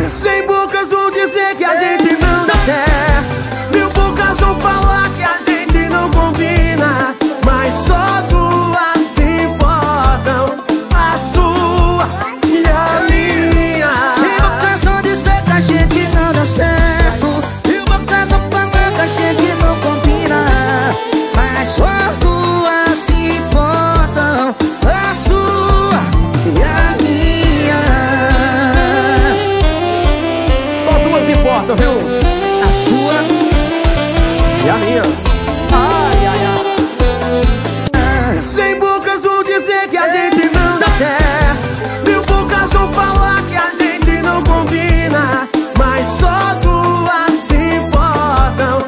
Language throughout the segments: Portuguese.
Cem bocas vão dizer que a gente não dá certo, mil bocas vão falar que a gente não combina, mas só duas se importam, a sua e a minha. Cem bocas vão dizer que a gente não dá certo, mil bocas vão falar que a gente não combina, mas só duas se importam, a sua e a minha. Só duas importam, viu? A sua E a minha. ai, ai, ai. Cem bocas vão dizer que a gente não dá certo, mil bocas vão falar que a gente não combina, mas só duas se importam,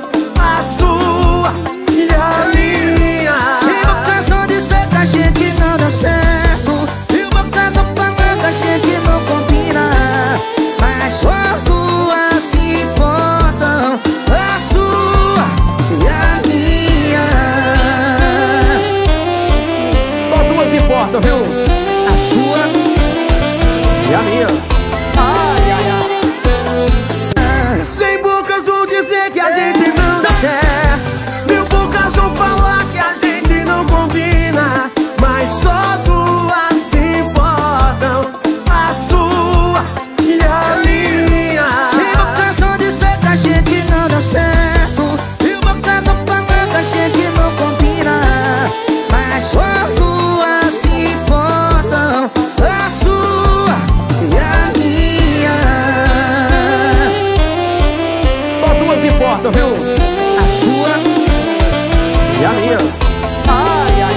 a sua e a minha. Cem bocas vão dizer que a gente não dá certo, mil bocas vão falar que a gente não combina, mas só duas se importam, a sua e a minha. Só duas importam, viu? A sua E a minha. ai, ai, ai. Cem bocas vão dizer que a gente não dá certo, mil bocas vão falar que a gente não combina, mas só duas se importam, a sua e a minha. Cem bocas vão dizer que a gente não dá certo, mil bocas vão falar que a gente não combina, mas só duas se importam, a sua e a minha. Só duas importam, viu? A sua E a minha. ai, ai,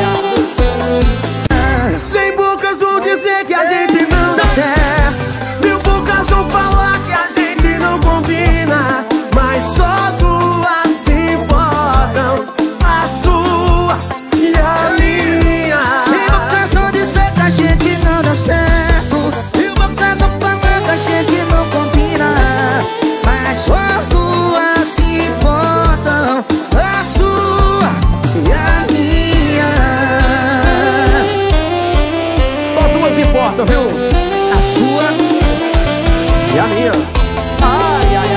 ai. Cem bocas vão dizer que a gente não dá certo, mil bocas vão falar que a gente não combina, mas só duas se importam, a sua e a minha. Cem bocas vão dizer que a gente não dá certo, mil bocas vão falar que a gente não combina, mas só duas se importam, a sua e a minha. Só duas importam, viu? A sua E a minha. ai, ai,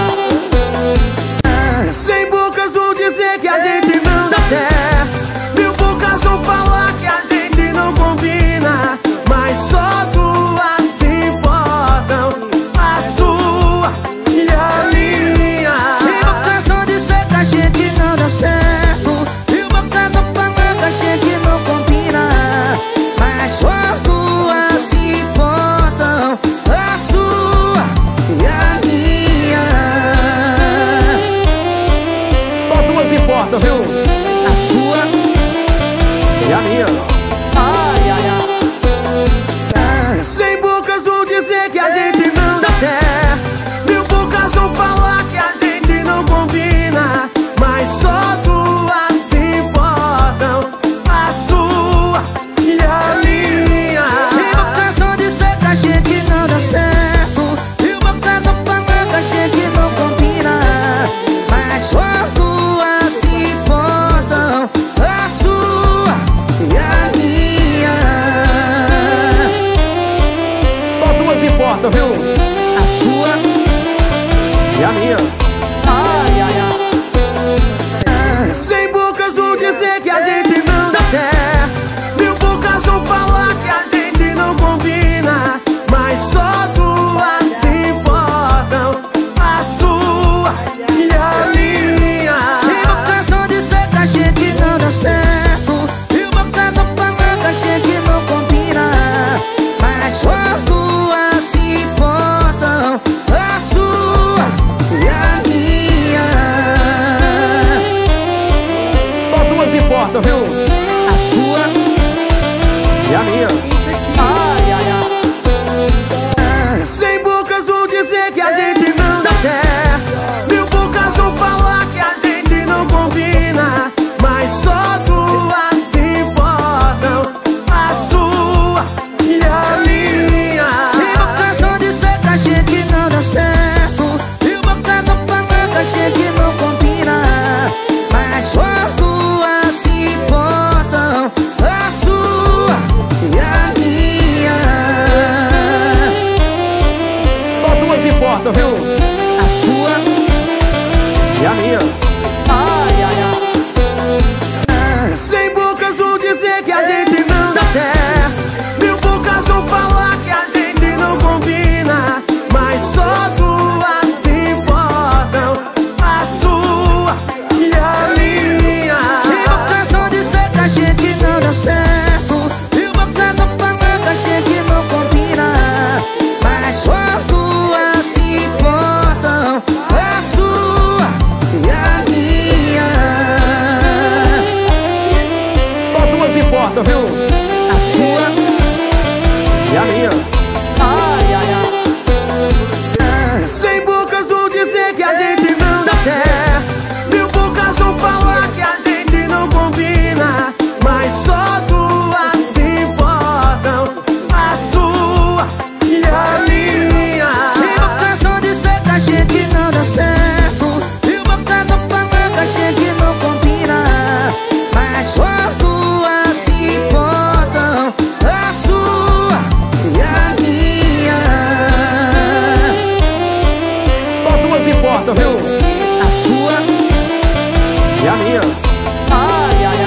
ai. Cem bocas vão dizer que a gente não dá certo, mil bocas vão falar que a gente não combina, mas só duas se importam, a sua e a minha. Cem bocas vão dizer que a gente não dá certo, mil bocas vão falar que a gente não combina, mas só duas se importam, a sua e a minha. Só duas importam, viu? A sua E a minha. ai, ai, ai. Cem bocas vão dizer que a gente não dá certo, mil bocas vão falar que a gente não combina, mas só duas se importam, a sua e a minha. Cem bocas vão dizer que a gente não dá certo, mil bocas vão falar que a gente não combina, mas só duas se importam, a sua e a minha. Só duas importam, viu? A sua E a minha. ai, ai, ai. Cem bocas vão dizer que a gente não dá certo, mil bocas vão falar que a gente não combina, mas só duas se importam, a sua e a minha. Cem bocas vão dizer que a gente não dá certo, mil bocas vão falar que a gente não combina, mas só duas se importam, a sua e a minha. Só duas importam, viu? A sua E a minha. ai, ai, ai. Cem bocas vão dizer que a gente não dá certo, mil bocas vão falar que a gente não combina, mas só duas se importam, a sua e a minha. Cem bocas vão dizer que a gente não dá certo, mil bocas vão falar que a gente não combina, mas só duas se importam, a sua e a minha. Só duas importam. importam, viu? A sua e a minha. Ai, ai, ai. Sem bocas vão dizer que a gente não dá certo. Mil bocas vão falar que a gente não combina, mas só duas importam, a sua e a minha. Sem bocas vão dizer que a gente não dá certo. Mil bocas vão falar que a gente não combina, mas só duas importam, a sua e a minha. Só duas importam, viu? A sua E a minha. ai, ai, ai. Sem bocas vão dizer que a gente não dá certo. Mil bocas vão falar que a gente não combina, mas só duas importam, a sua e a minha. Sem bocas vão dizer que a gente não dá certo. Mil bocas vão falar que a gente não combina, mas só duas importam, a sua e a minha. Só duas importam, viu? A sua E a minha. ai, ai,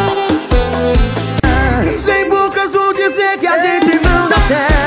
ai. Sem bocas vão dizer que a gente não dá certo.